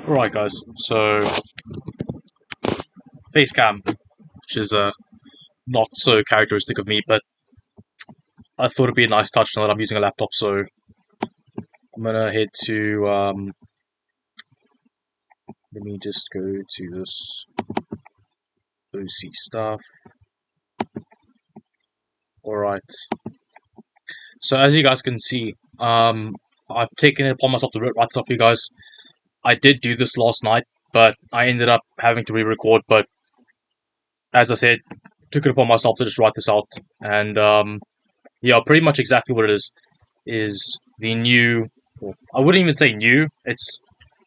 Right, guys. So face cam, which is not so characteristic of me, but I thought it'd be a nice touch now that I'm using a laptop. So I'm gonna head to. Let me just go to this OC stuff. All right. So as you guys can see, I've taken it upon myself to write stuff for you guys. I did do this last night, but I ended up having to re-record. But as I said, took it upon myself to just write this out, and yeah, pretty much exactly what it is the new. Well, I wouldn't even say new. It's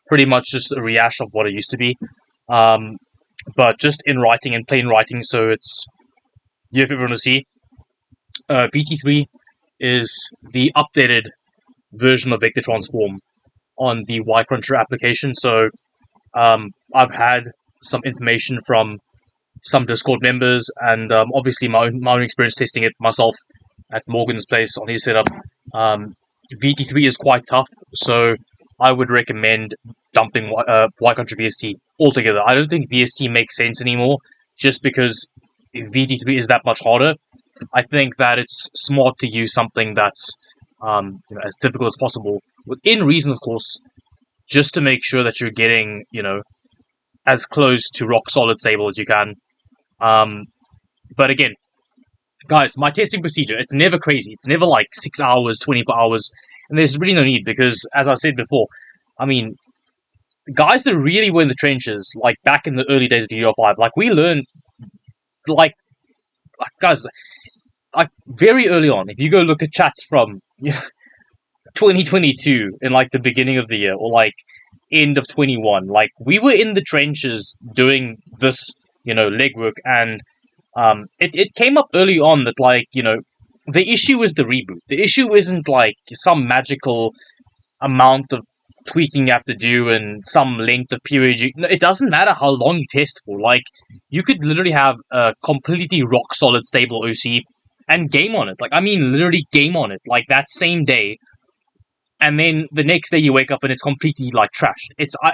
pretty much just a rehash of what it used to be, um, but just in writing, in plain writing. So it's you have everyone to see. VT3 is the updated version of Vector Transform on the Y Cruncher application. So I've had some information from some Discord members, and obviously my own experience testing it myself at Morgan's place on his setup. VT3 is quite tough, so I would recommend dumping Y Contra VST altogether. I don't think VST makes sense anymore, just because VT3 is that much harder. I think that it's smart to use something that's as difficult as possible, within reason, of course, just to make sure that you're getting as close to rock solid stable as you can. But again, guys, my testing procedure, it's never crazy. It's never like 6 hours, 24 hours. And there's really no need because, as I said before, I mean, guys that really were in the trenches, like back in the early days of DDR5, like we learned, like guys, like very early on, if you go look at chats from 2022 in like the beginning of the year or like end of 21, like we were in the trenches doing this, legwork, and it came up early on that the issue is the reboot. The issue isn't like some magical amount of tweaking you have to do and some length of period. It doesn't matter how long you test for. Like you could literally have a completely rock solid stable OC and game on it. Like I mean, literally game on it. Like that same day, and then the next day you wake up and it's completely like trashed.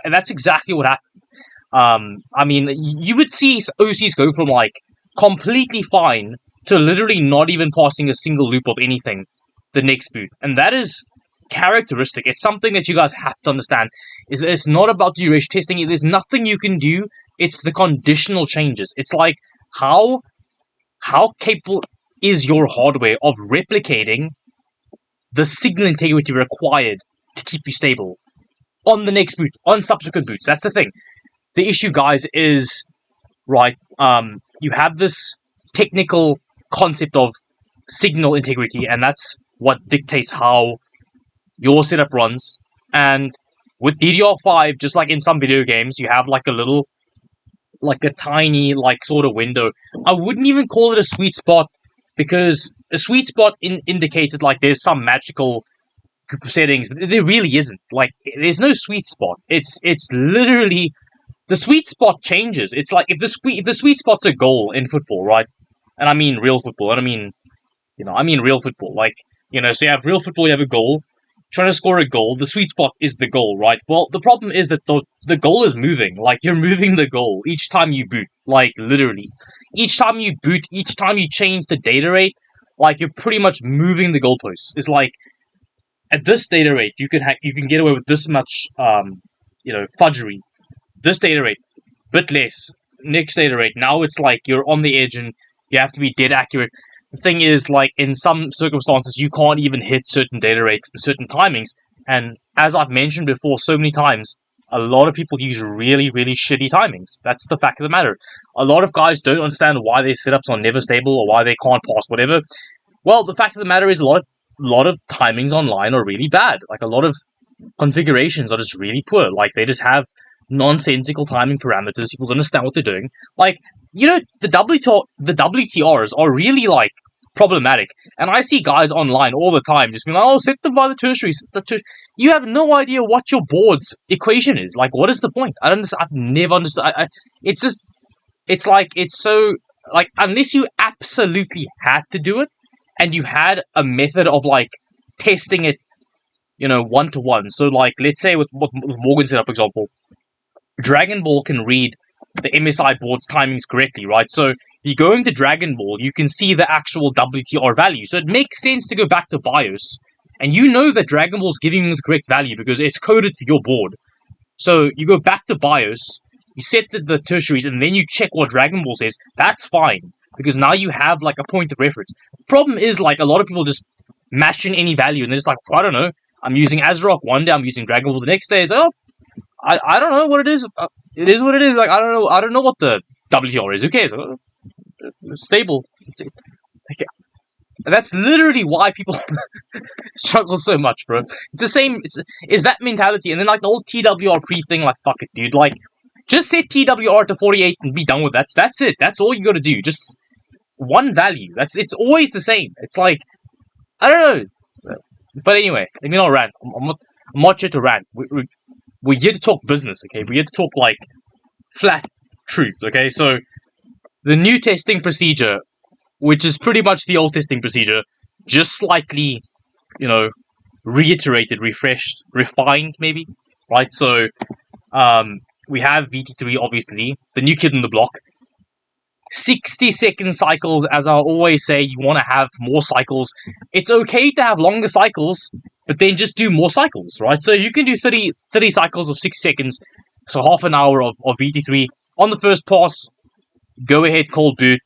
That's exactly what happened. I mean, you would see OCs go from like completely fine to literally not even passing a single loop of anything the next boot, and that is characteristic. It's something that you guys have to understand. Is it's not about duration testing. There's nothing you can do. It's the conditional changes. It's like how capable is your hardware of replicating the signal integrity required to keep you stable on the next boot, on subsequent boots. That's the thing. The issue, guys, is right. You have this technical concept of signal integrity, and that's what dictates how your setup runs. And with DDR5, just like in some video games, you have like a tiny, like sort of window. I wouldn't even call it a sweet spot, because a sweet spot indicates that like there's some magical group of settings, but there really isn't. Like there's no sweet spot. It's literally the sweet spot changes. It's like if the sweet spot's a goal in football, right? And I mean real football. And I mean real football. Like so you have real football. You have a goal. Trying to score a goal. The sweet spot is the goal, right? Well, the problem is that the goal is moving. Like you're moving the goal each time you boot. Like literally, each time you boot, each time you change the data rate, like you're pretty much moving the goalposts. It's like at this data rate, you can get away with this much, fudgery. This data rate, bit less. Next data rate, now it's like you're on the edge and you have to be dead accurate. The thing is, like, in some circumstances, you can't even hit certain data rates and certain timings. And as I've mentioned before so many times, a lot of people use really, really shitty timings. That's the fact of the matter. A lot of guys don't understand why their setups are never stable or why they can't pass whatever. Well, the fact of the matter is a lot of timings online are really bad. Like, a lot of configurations are just really poor. Like, they just have nonsensical timing parameters. People don't understand what they're doing. Like, the WTRs are really, like, problematic. And I see guys online all the time just being like, oh, set them by the tertiary. You have no idea what your board's equation is. Like, what is the point? I've never understood. It's like, it's so, like, unless you absolutely had to do it, and you had a method of, like, testing it, one-to-one. So, like, let's say with Morgan's setup, for example, Dragon Ball can read the MSI board's timings correctly, right? So you go into Dragon Ball, you can see the actual WTR value. So it makes sense to go back to BIOS, and you know that Dragon Ball is giving you the correct value because it's coded to your board. So you go back to BIOS, you set the tertiaries, and then you check what Dragon Ball says. That's fine, because now you have like a point of reference. The problem is like a lot of people just mash in any value, and they're just like, I don't know, I'm using Azeroth one day, I'm using Dragon Ball the next day. It's like, oh, I don't know what it is. It is what it is. Like I don't know what the WTR is. Who cares? It's stable. That's literally why people struggle so much, bro. It's the same. It's that mentality, and then like the whole TWR pre thing. Like fuck it, dude. Like just set TWR to 48 and be done with that. That's it. That's all you got to do. Just one value. It's always the same. It's like I don't know. But anyway, let me not rant. I'm not here to rant. We're here to talk business, okay? We're here to talk, like, flat truths, okay? So, the new testing procedure, which is pretty much the old testing procedure, just slightly, reiterated, refreshed, refined, maybe, right? So, we have VT3, obviously, the new kid on the block. 60-second cycles, as I always say, you want to have more cycles. It's okay to have longer cycles, but then just do more cycles, right? So you can do 30 cycles of 6 seconds, so half an hour of VT3. On the first pass, go ahead, cold boot.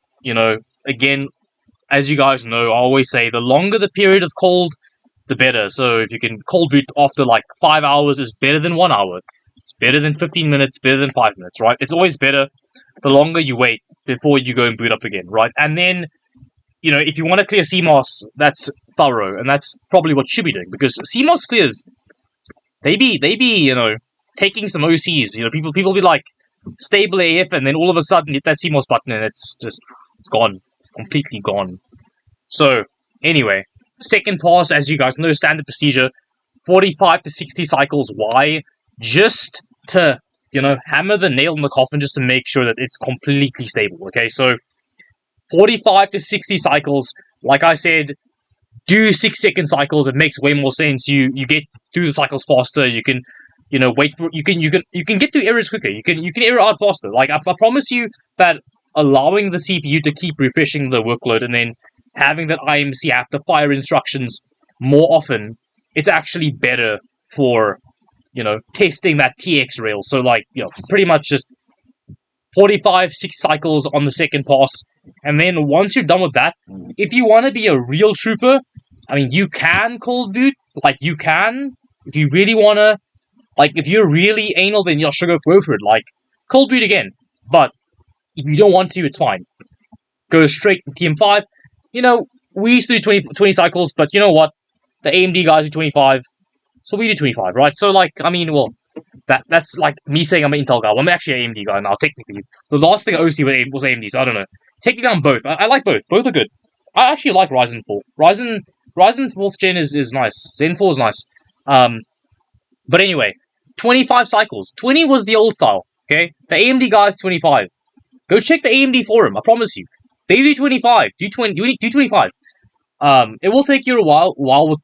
Again, as you guys know, I always say, the longer the period of cold, the better. So if you can cold boot after like 5 hours, is better than 1 hour. It's better than 15 minutes, better than 5 minutes, right? It's always better the longer you wait before you go and boot up again, right? And then, if you want to clear CMOS, that's thorough, and that's probably what you should be doing, because CMOS clears, they be, taking some OCs, people be like, stable AF, and then all of a sudden hit that CMOS button, and it's gone. It's completely gone. So, anyway, second pass, as you guys know, standard procedure, 45 to 60 cycles. Why? Just to, hammer the nail in the coffin, just to make sure that it's completely stable, okay? So, 45 to 60 cycles, like I said, do 6-second cycles. It makes way more sense. You get through the cycles faster. You can, wait for, you can get through errors quicker. You can error out faster. Like, I promise you that allowing the CPU to keep refreshing the workload and then having that IMC have to fire instructions more often, it's actually better for, testing that TX rail. So, like, pretty much just 45, 6 cycles on the second pass. And then once you're done with that, if you want to be a real trooper, I mean, you can cold boot. Like, you can. If you really want to, like, if you're really anal, then you should go for it. Like, cold boot again. But if you don't want to, it's fine. Go straight to TM5. We used to do 20 cycles, but you know what? The AMD guys do 25. So we do 25, right? So, like, I mean, well, that's like me saying I'm an Intel guy. Well, I'm actually an AMD guy now, technically. The last thing I OC was AMD, so I don't know. Technically, I'm both. I like both. Both are good. I actually like Ryzen 4. Ryzen 4th gen is nice. Zen 4 is nice. But anyway, 25 cycles. 20 was the old style, okay? The AMD guys, 25. Go check the AMD forum, I promise you. They do 25. Do 25. It will take you a while with,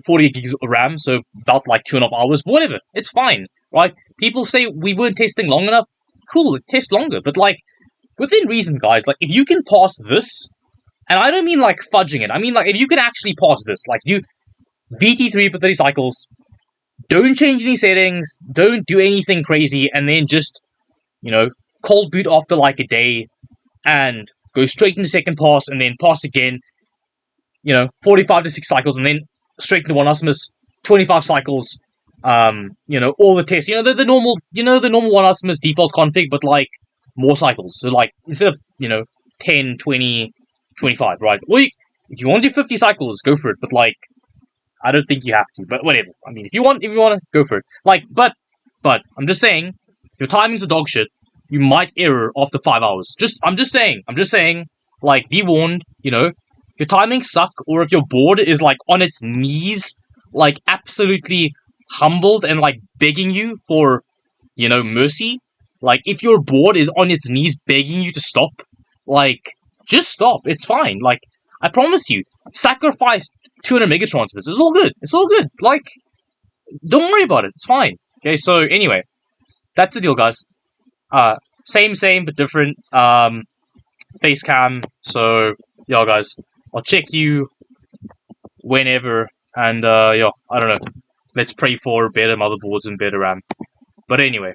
48 gigs of RAM, so about like 2.5 hours, but whatever. It's fine, right? People say we weren't testing long enough. Cool, test longer, but like, within reason, guys. Like, if you can pass this, and I don't mean like fudging it, I mean like, if you can actually pass this, like, do VT3 for 30 cycles, don't change any settings, don't do anything crazy, and then just, cold boot after like a day, and go straight into second pass, and then pass again, 45 to 6 cycles, and then straight into one Osmus, 25 cycles, all the tests, the normal, the normal one Osmus default config, but like, more cycles. So like, instead of, 10, 20, 25, right? Well, if you want to do 50 cycles, go for it, but like, I don't think you have to, but whatever. I mean, if you want to, go for it. Like, but, I'm just saying, your timing's a dog shit, you might error after 5 hours. I'm just saying, like, be warned, your timings suck, or if your board is, like, on its knees, like, absolutely humbled and, like, begging you for, mercy, like, if your board is on its knees begging you to stop, like, just stop. It's fine. Like, I promise you, sacrifice 200 megatransfers. It's all good. It's all good. Like, don't worry about it. It's fine. Okay, so, anyway, that's the deal, guys. Same but different. Face cam. So yeah, guys, I'll check you whenever, and yeah, I don't know. Let's pray for better motherboards and better RAM. But anyway.